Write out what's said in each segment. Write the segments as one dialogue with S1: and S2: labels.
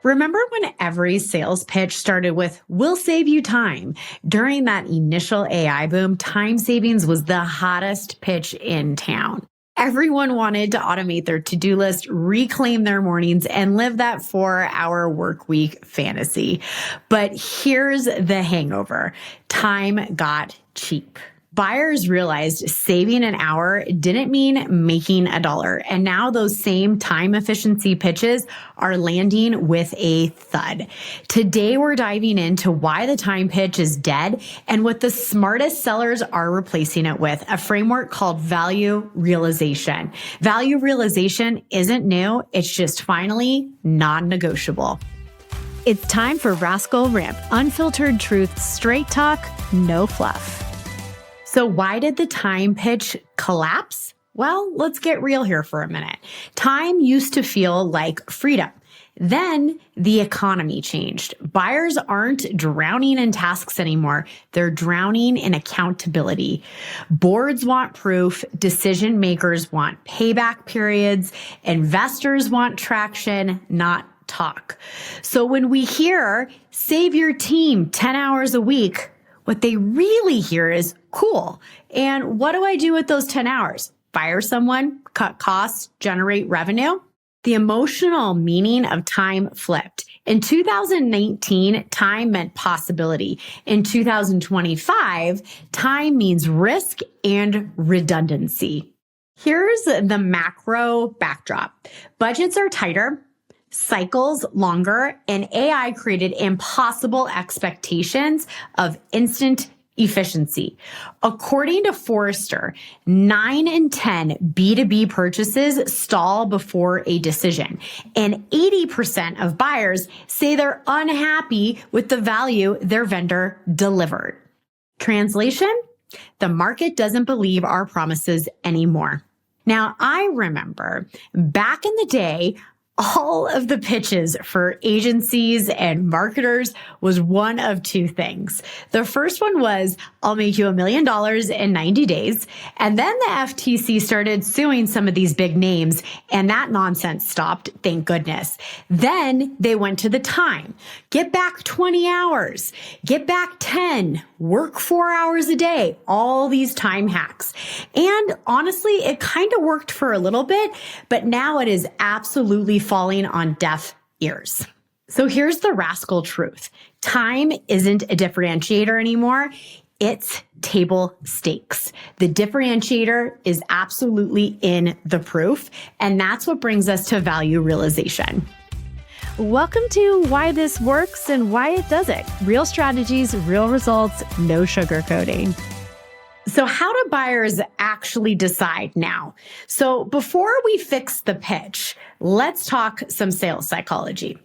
S1: Remember when every sales pitch started with, "We'll save you time"? During that initial AI boom, time savings was the hottest pitch in town. Everyone wanted to automate their to-do list, reclaim their mornings, and live that 4-hour work week fantasy. But here's the hangover. Time got cheap. Buyers realized saving an hour didn't mean making $1. And now those same time efficiency pitches are landing with a thud. Today, we're diving into why the time pitch is dead and what the smartest sellers are replacing it with, a framework called value realization. Value realization isn't new. It's just finally non-negotiable.
S2: It's time for Rascal Wrap-Up, unfiltered truth, straight talk, no fluff.
S1: So why did the time pitch collapse? Well, let's get real here for a minute. Time used to feel like freedom. Then the economy changed. Buyers aren't drowning in tasks anymore. They're drowning in accountability. Boards want proof. Decision makers want payback periods. Investors want traction, not talk. So when we hear, "Save your team 10 hours a week," what they really hear is, "Cool. And what do I do with those 10 hours? Fire someone, cut costs, generate revenue?" The emotional meaning of time flipped. In 2019, time meant possibility. In 2025, time means risk and redundancy. Here's the macro backdrop. Budgets are tighter, cycles longer, and AI created impossible expectations of instant efficiency. According to Forrester, 9 in 10 B2B purchases stall before a decision, and 80% of buyers say they're unhappy with the value their vendor delivered. Translation? The market doesn't believe our promises anymore. Now, I remember back in the day, all of the pitches for agencies and marketers was one of two things. The first one was, "I'll make you $1 million in 90 days. And then the FTC started suing some of these big names, and that nonsense stopped, thank goodness. Then they went to the time. Get back 20 hours, get back 10, work 4 hours a day, all these time hacks. And honestly, it kind of worked for a little bit, but now it is absolutely falling on deaf ears. So here's the rascal truth. Time isn't a differentiator anymore. It's table stakes. The differentiator is absolutely in the proof, and that's what brings us to value realization.
S2: Welcome to Why This Works and Why It Doesn't. Real strategies, real results, no sugarcoating.
S1: So how do buyers actually decide now? So before we fix the pitch, let's talk some sales psychology.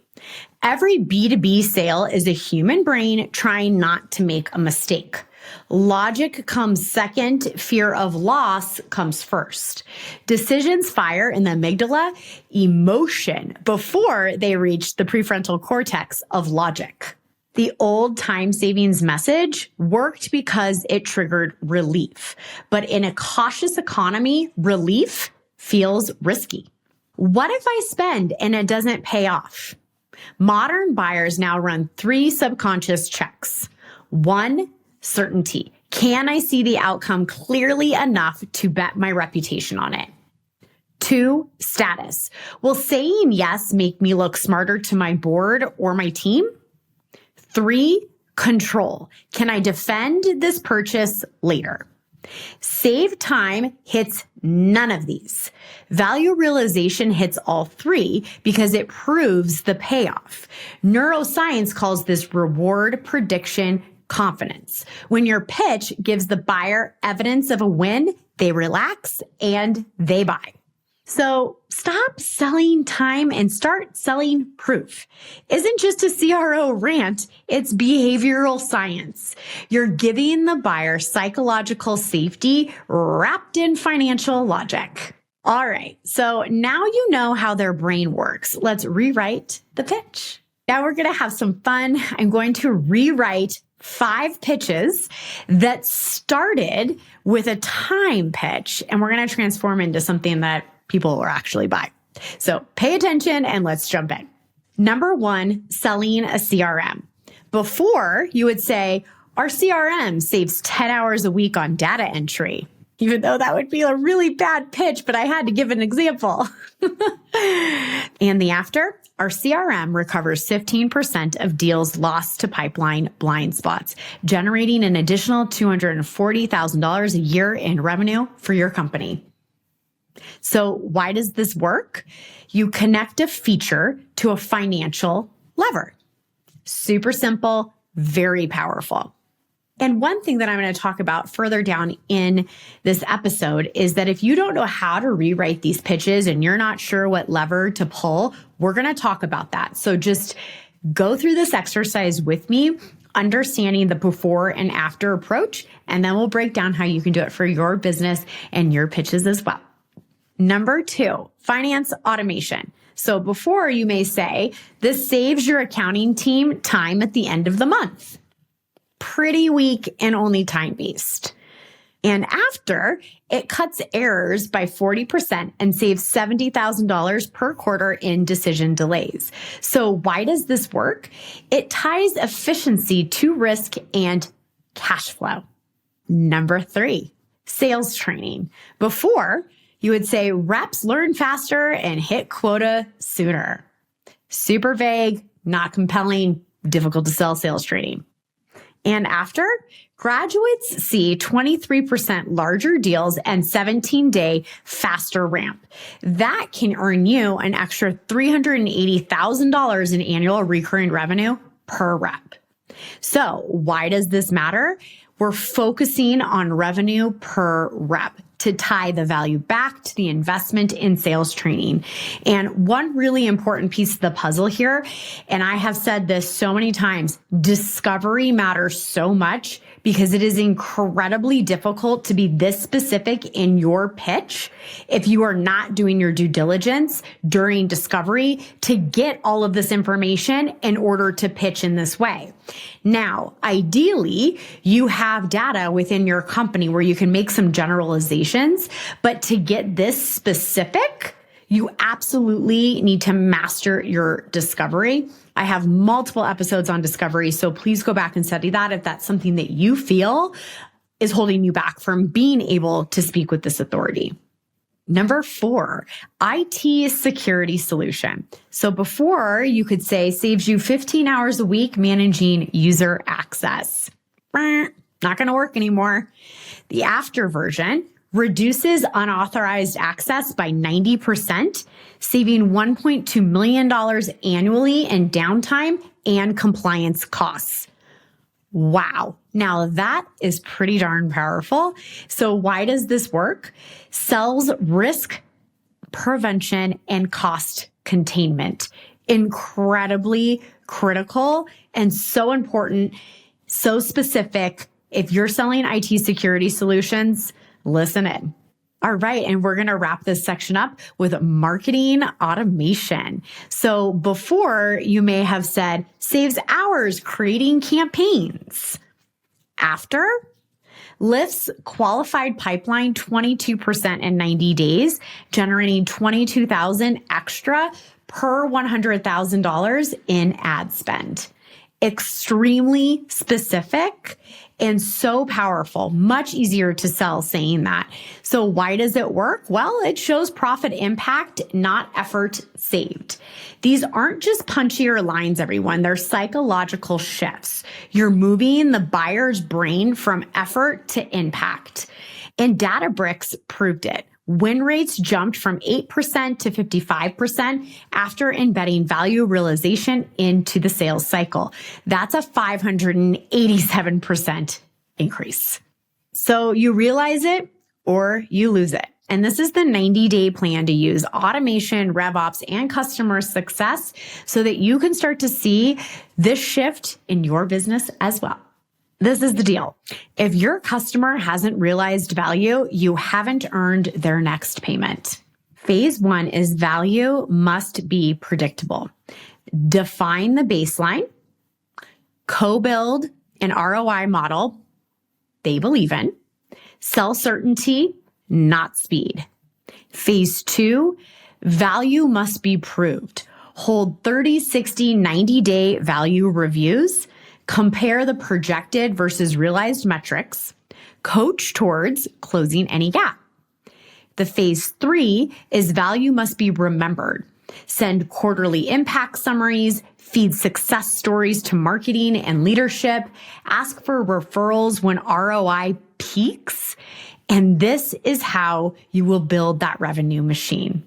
S1: Every B2B sale is a human brain trying not to make a mistake. Logic comes second, fear of loss comes first. Decisions fire in the amygdala, emotion, before they reach the prefrontal cortex of logic. The old time savings message worked because it triggered relief. But in a cautious economy, relief feels risky. What if I spend and it doesn't pay off? Modern buyers now run 3 subconscious checks. 1, certainty. Can I see the outcome clearly enough to bet my reputation on it? 2, status. Will saying yes make me look smarter to my board or my team? 3, control. Can I defend this purchase later? Save time hits none of these. Value realization hits all 3 because it proves the payoff. Neuroscience calls this reward prediction confidence. When your pitch gives the buyer evidence of a win, they relax and they buy. So stop selling time and start selling proof. Isn't just a CRO rant, it's behavioral science. You're giving the buyer psychological safety wrapped in financial logic. All right, so now you know how their brain works. Let's rewrite the pitch. Now we're going to have some fun. I'm going to rewrite 5 pitches that started with a time pitch, and we're going to transform into something that people will actually buy. So pay attention and let's jump in. Number one, selling a CRM. Before, you would say, our CRM saves 10 hours a week on data entry, even though that would be a really bad pitch, but I had to give an example. And the after, our CRM recovers 15% of deals lost to pipeline blind spots, generating an additional $240,000 a year in revenue for your company. So why does this work? You connect a feature to a financial lever. Super simple, very powerful. And one thing that I'm going to talk about further down in this episode is that if you don't know how to rewrite these pitches and you're not sure what lever to pull, we're going to talk about that. So just go through this exercise with me, understanding the before and after approach, and then we'll break down how you can do it for your business and your pitches as well. Number two, finance automation. So before, you may say, this saves your accounting team time at the end of the month. Pretty weak and only time-based. And after, it cuts errors by 40% and saves $70,000 per quarter in decision delays. So why does this work? It ties efficiency to risk and cash flow. Number three, sales training. Before, you would say reps learn faster and hit quota sooner. Super vague, not compelling, difficult to sell sales training. And after, graduates see 23% larger deals and 17-day faster ramp. That can earn you an extra $380,000 in annual recurring revenue per rep. So why does this matter? We're focusing on revenue per rep to tie the value back to the investment in sales training. And one really important piece of the puzzle here, and I have said this so many times, discovery matters so much because it is incredibly difficult to be this specific in your pitch if you are not doing your due diligence during discovery to get all of this information in order to pitch in this way. Now, ideally, you have data within your company where you can make some generalizations, but to get this specific, you absolutely need to master your discovery. I have multiple episodes on discovery, so please go back and study that if that's something that you feel is holding you back from being able to speak with this authority. Number four, IT security solution. So before, you could say saves you 15 hours a week managing user access. Not going to work anymore. The after version reduces unauthorized access by 90%, saving $1.2 million annually in downtime and compliance costs. Wow. Now that is pretty darn powerful. So why does this work? Sells risk prevention and cost containment. Incredibly critical and so important, so specific. If you're selling IT security solutions, listen in. All right. And we're going to wrap this section up with marketing automation. So before, you may have said saves hours creating campaigns. After, lifts qualified pipeline 22% in 90 days, generating $22,000 extra per $100,000 in ad spend. Extremely specific and so powerful, much easier to sell saying that. So why does it work? Well, it shows profit impact, not effort saved. These aren't just punchier lines, everyone. They're psychological shifts. You're moving the buyer's brain from effort to impact. And Databricks proved it. Win rates jumped from 8% to 55% after embedding value realization into the sales cycle. That's a 587% increase. So you realize it or you lose it. And this is the 90-day plan to use automation, RevOps, and customer success so that you can start to see this shift in your business as well. This is the deal. If your customer hasn't realized value, you haven't earned their next payment. Phase one is value must be predictable. Define the baseline, co-build an ROI model they believe in, sell certainty, not speed. Phase two, value must be proved. hold 30, 60, 90-day value reviews, compare the projected versus realized metrics, coach towards closing any gap. The phase 3 is value must be remembered. Send quarterly impact summaries, feed success stories to marketing and leadership, ask for referrals when ROI peaks, and this is how you will build that revenue machine.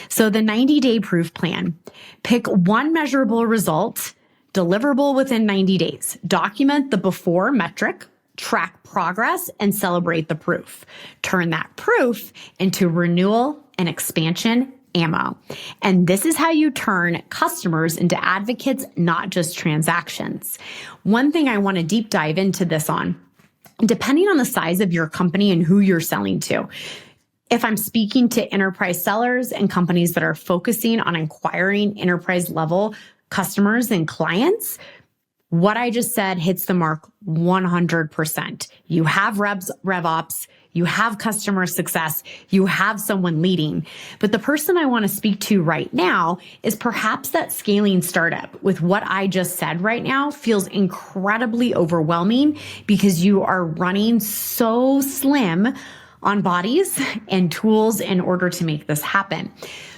S1: So the 90-day proof plan. Pick one measurable result, deliverable within 90 days. Document the before metric, track progress, and celebrate the proof. Turn that proof into renewal and expansion ammo. And this is how you turn customers into advocates, not just transactions. One thing I want to deep dive into this on, depending on the size of your company and who you're selling to. If I'm speaking to enterprise sellers and companies that are focusing on acquiring enterprise level customers and clients, what I just said hits the mark 100%. You have RevOps, you have customer success, you have someone leading. But the person I want to speak to right now is perhaps that scaling startup. With what I just said right now feels incredibly overwhelming because you are running so slim on bodies and tools in order to make this happen.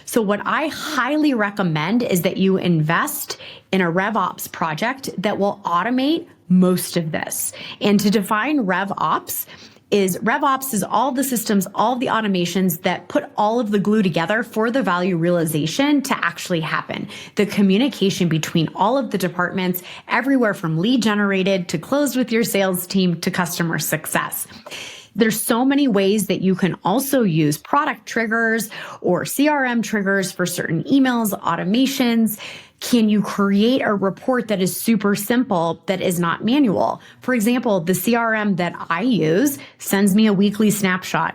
S1: So what I highly recommend is that you invest in a RevOps project that will automate most of this. And to define RevOps is all the systems, all the automations that put all of the glue together for the value realization to actually happen. The communication between all of the departments, everywhere from lead generated to closed with your sales team to customer success. There's so many ways that you can also use product triggers or CRM triggers for certain emails, automations. Can you create a report that is super simple, that is not manual? For example, the CRM that I use sends me a weekly snapshot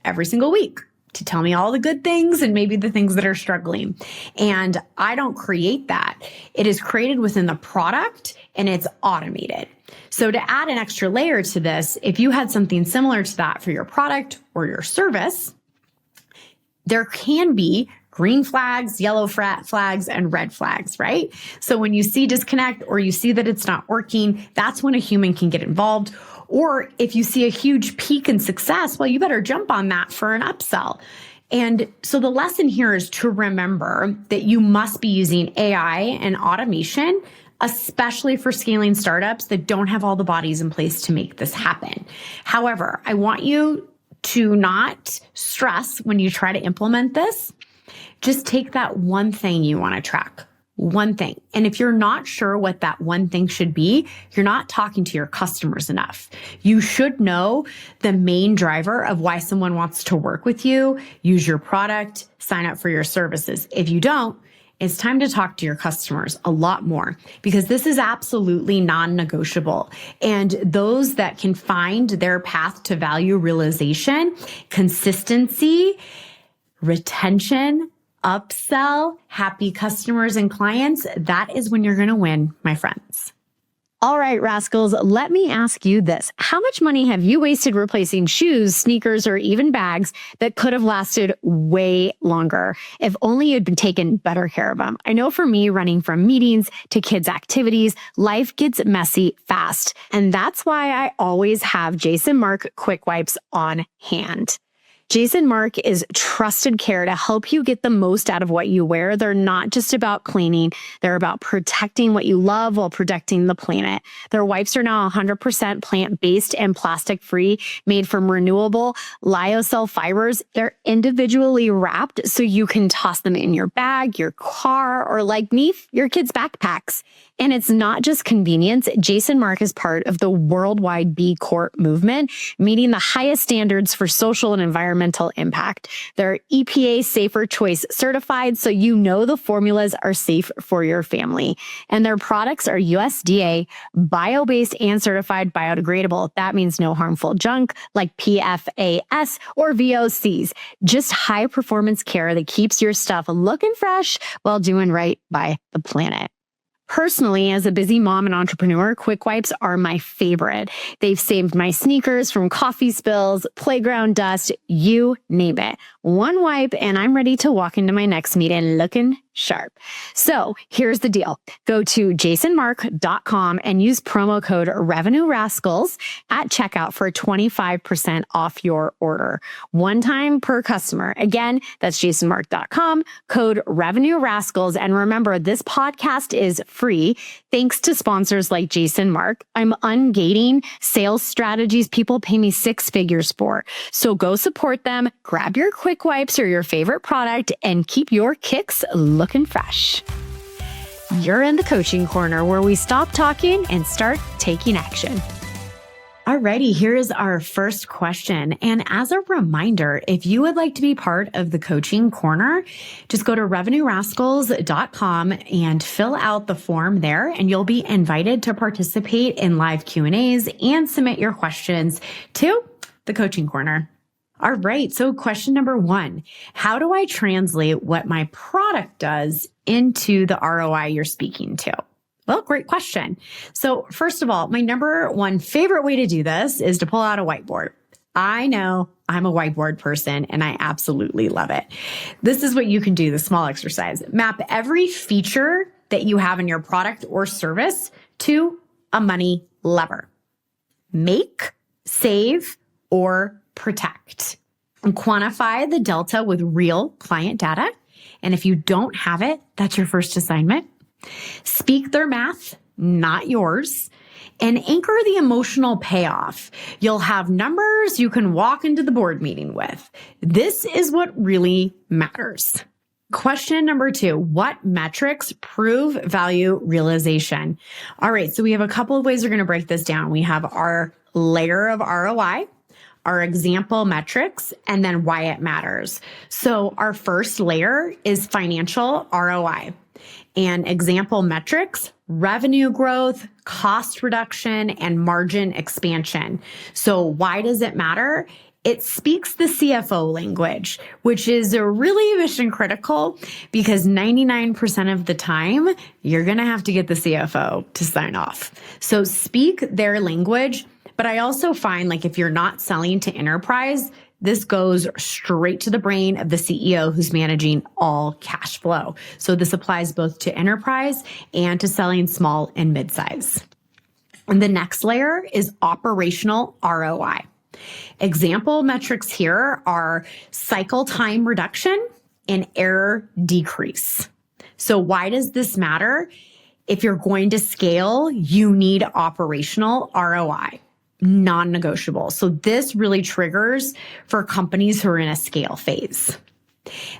S1: every single week to tell me all the good things and maybe the things that are struggling. And I don't create that. It is created within the product and it's automated. So to add an extra layer to this, if you had something similar to that for your product or your service, there can be green flags, yellow flags, and red flags, right? So when you see disconnect or you see that it's not working, that's when a human can get involved. Or if you see a huge peak in success, well, you better jump on that for an upsell. And so the lesson here is to remember that you must be using AI and automation, especially for scaling startups that don't have all the bodies in place to make this happen. However, I want you to not stress when you try to implement this. Just take that one thing you want to track, one thing. And if you're not sure what that one thing should be, you're not talking to your customers enough. You should know the main driver of why someone wants to work with you, use your product, sign up for your services. If you don't, it's time to talk to your customers a lot more because this is absolutely non-negotiable. And those that can find their path to value realization, consistency, retention, upsell, happy customers and clients, that is when you're going to win, my friends.
S2: All right, Rascals, let me ask you this. How much money have you wasted replacing shoes, sneakers, or even bags that could have lasted way longer if only you'd been taken better care of them? I know for me, running from meetings to kids' activities, life gets messy fast. And that's why I always have Jason Mark Quick Wipes on hand. Jason Mark is trusted care to help you get the most out of what you wear. They're not just about cleaning. They're about protecting what you love while protecting the planet. Their wipes are now 100% plant-based and plastic-free, made from renewable lyocell fibers. They're individually wrapped so you can toss them in your bag, your car, or like me, your kids' backpacks. And it's not just convenience. Jason Mark is part of the worldwide B Corp movement, meeting the highest standards for social and environmental impact. They're EPA Safer Choice certified, so you know the formulas are safe for your family. And their products are USDA, bio-based and certified biodegradable. That means no harmful junk like PFAS or VOCs. Just high performance care that keeps your stuff looking fresh while doing right by the planet. Personally, as a busy mom and entrepreneur, Quick Wipes are my favorite. They've saved my sneakers from coffee spills, playground dust, you name it. One wipe and I'm ready to walk into my next meeting looking sharp. So here's the deal. Go to jasonmark.com and use promo code Revenue Rascals at checkout for 25% off your order. One time per customer. Again, that's jasonmark.com, code Revenue Rascals. And remember, this podcast is free thanks to sponsors like Jason Mark. I'm ungating sales strategies people pay me six figures for. So go support them, grab your quick wipes or your favorite product, and keep your kicks looking fresh. You're in the coaching corner where we stop talking and start taking action.
S1: Alrighty, here's our first question. And as a reminder, if you would like to be part of the coaching corner, just go to revenuerascals.com and fill out the form there, and you'll be invited to participate in live Q&As and submit your questions to the coaching corner. All right. So question number 1, how do I translate what my product does into the ROI you're speaking to? Well, great question. So first of all, my number 1 favorite way to do this is to pull out a whiteboard. I know I'm a whiteboard person and I absolutely love it. This is what you can do, the small exercise. Map every feature that you have in your product or service to a money lever. Make, save, or protect. And quantify the delta with real client data. And if you don't have it, that's your first assignment. Speak their math, not yours. And anchor the emotional payoff. You'll have numbers you can walk into the board meeting with. This is what really matters. Question number 2, what metrics prove value realization? All right, so we have a couple of ways we're going to break this down. We have our layer of ROI, our example metrics, and then why it matters. So our first layer is financial ROI. And example metrics, revenue growth, cost reduction, and margin expansion. So why does it matter? It speaks the CFO language, which is really mission critical because 99% of the time, you're going to have to get the CFO to sign off. So speak their language. But I also find like if you're not selling to enterprise, this goes straight to the brain of the CEO who's managing all cash flow. So this applies both to enterprise and to selling small and mid-size. And the next layer is operational ROI. Example metrics here are cycle time reduction and error decrease. So why does this matter? If you're going to scale, you need operational ROI. Non-negotiable. So this really triggers for companies who are in a scale phase.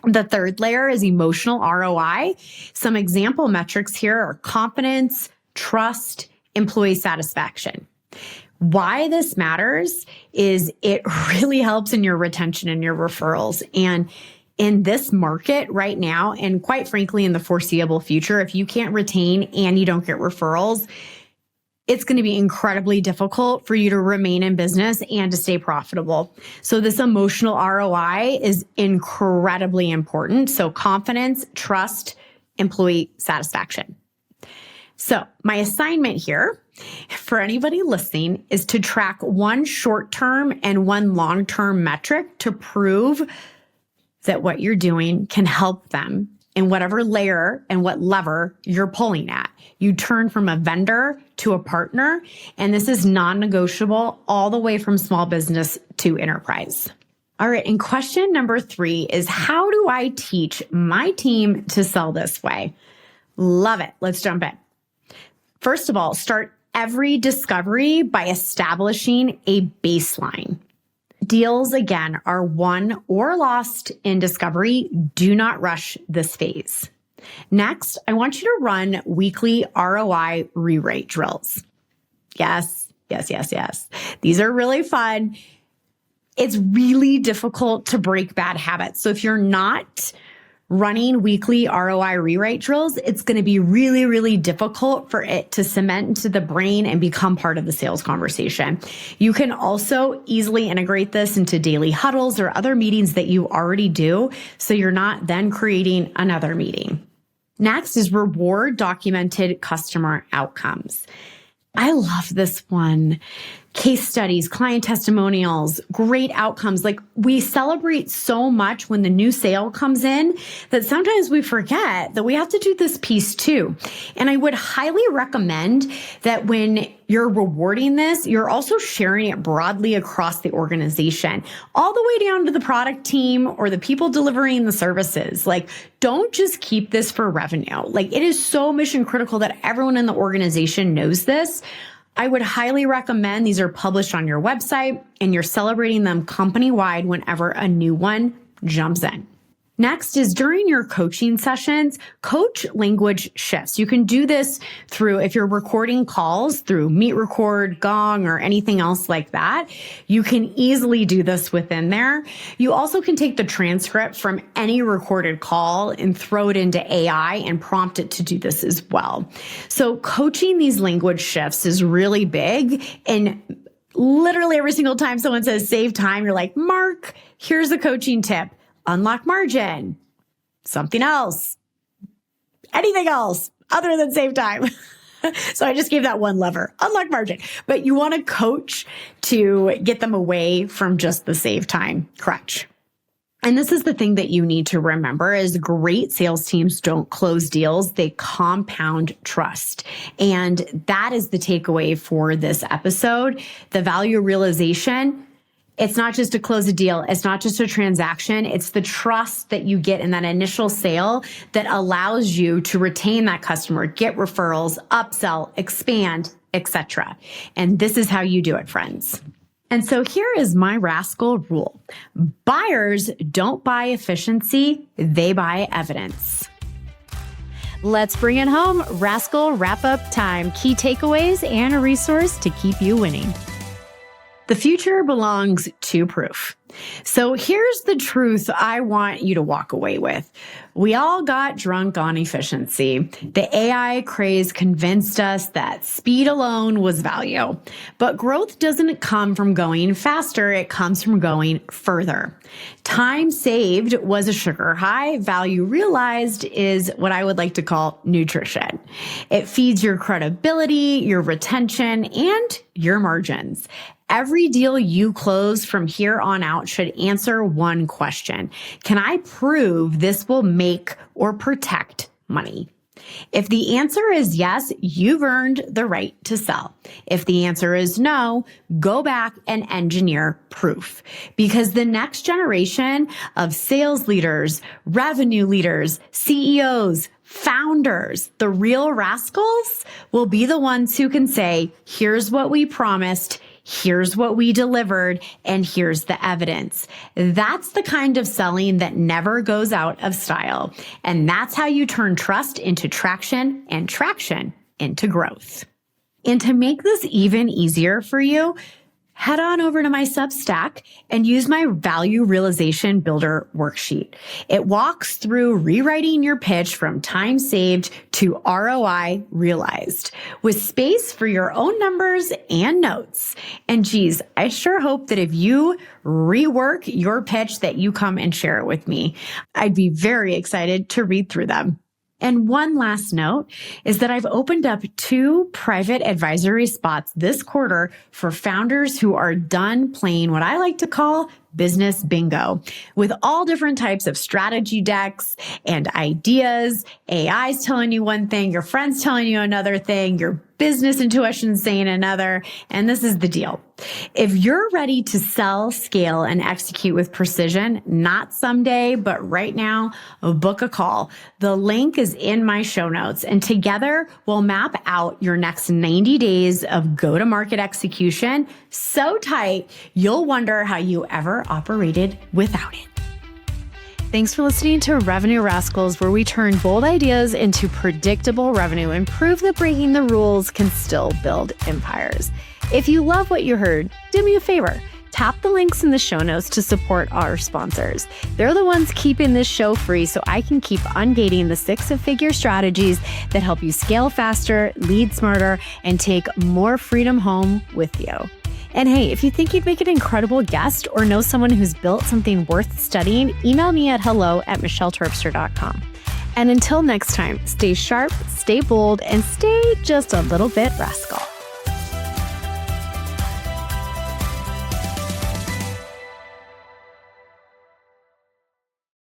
S1: The third layer is emotional ROI. Some example metrics here are confidence, trust, employee satisfaction. Why this matters is it really helps in your retention and your referrals. And in this market right now, and quite frankly, in the foreseeable future, if you can't retain and you don't get referrals, it's going to be incredibly difficult for you to remain in business and to stay profitable. So this emotional ROI is incredibly important. So confidence, trust, employee satisfaction. So my assignment here for anybody listening is to track one short-term and one long-term metric to prove that what you're doing can help them in whatever layer and what lever you're pulling at. You turn from a vendor to a partner, and this is non-negotiable all the way from small business to enterprise. All right, and question number 3 is how do I teach my team to sell this way? Love it. Let's jump in. First of all, start every discovery by establishing a baseline. Deals, again, are won or lost in discovery. Do not rush this phase. Next, I want you to run weekly ROI rewrite drills. Yes. These are really fun. It's really difficult to break bad habits. So if you're not running weekly ROI rewrite drills, it's going to be really, really difficult for it to cement into the brain and become part of the sales conversation. You can also easily integrate this into daily huddles or other meetings that you already do, so you're not then creating another meeting. Next is reward documented customer outcomes. I love this one. case studies, client testimonials, great outcomes. Like we celebrate so much when the new sale comes in that sometimes we forget that we have to do this piece too. And I would highly recommend that when you're rewarding this, you're also sharing it broadly across the organization, all the way down to the product team or the people delivering the services. Like, don't just keep this for revenue. Like, it is so mission critical that everyone in the organization knows this. I would highly recommend these are published on your website and you're celebrating them company-wide whenever a new one jumps in. Next is during your coaching sessions, coach language shifts. You can do this through, if you're recording calls through Meet Record, Gong, or anything else like that, you can easily do this within there. You also can take the transcript from any recorded call and throw it into AI and prompt it to do this as well. So coaching these language shifts is really big. And literally every single time someone says save time, you're like, Mark, here's a coaching tip. Unlock margin, something else, anything else other than save time. So I just gave that one lever, unlock margin. But you want to coach to get them away from just the save time crutch. And this is the thing that you need to remember is great sales teams don't close deals. They compound trust. And that is the takeaway for this episode. The value realization. It's not just to close a deal. It's not just a transaction. It's the trust that you get in that initial sale that allows you to retain that customer, get referrals, upsell, expand, etc. And this is how you do it, friends. And so here is my Rascal rule. Buyers don't buy efficiency. They buy evidence.
S2: Let's bring it home. Rascal Wrap-Up time. Key takeaways and a resource to keep you winning.
S1: The future belongs to proof. So here's the truth I want you to walk away with. We all got drunk on efficiency. The AI craze convinced us that speed alone was value. But growth doesn't come from going faster. It comes from going further. Time saved was a sugar high. Value realized is what I would like to call nutrition. It feeds your credibility, your retention, and your margins. Every deal you close from here on out should answer one question. Can I prove this will make or protect money? If the answer is yes, you've earned the right to sell. If the answer is no, go back and engineer proof. Because the next generation of sales leaders, revenue leaders, CEOs, founders, the real rascals, will be the ones who can say, here's what we promised, here's what we delivered, and here's the evidence. That's the kind of selling that never goes out of style. And that's how you turn trust into traction and traction into growth. And to make this even easier for you, head on over to my Substack and use my Value Realization Builder worksheet. It walks through rewriting your pitch from time saved to ROI realized with space for your own numbers and notes. And geez, I sure hope that if you rework your pitch that you come and share it with me. I'd be very excited to read through them. And one last note is that I've opened up 2 private advisory spots this quarter for founders who are done playing what I like to call business bingo with all different types of strategy decks and ideas. AI's telling you one thing, your friend's telling you another thing, your business intuition saying another. And this is the deal. If you're ready to sell, scale, and execute with precision, not someday, but right now, book a call. The link is in my show notes, and together we'll map out your next 90 days of go-to-market execution so tight, you'll wonder how you ever operated without it.
S2: Thanks for listening to Revenue Rascals, where we turn bold ideas into predictable revenue and prove that breaking the rules can still build empires. If you love what you heard, do me a favor. Tap the links in the show notes to support our sponsors. They're the ones keeping this show free so I can keep ungating the 6-figure strategies that help you scale faster, lead smarter, and take more freedom home with you. And hey, if you think you'd make an incredible guest or know someone who's built something worth studying, email me at hello@michelleterpstra.com. And until next time, stay sharp, stay bold, and stay just a little bit rascal.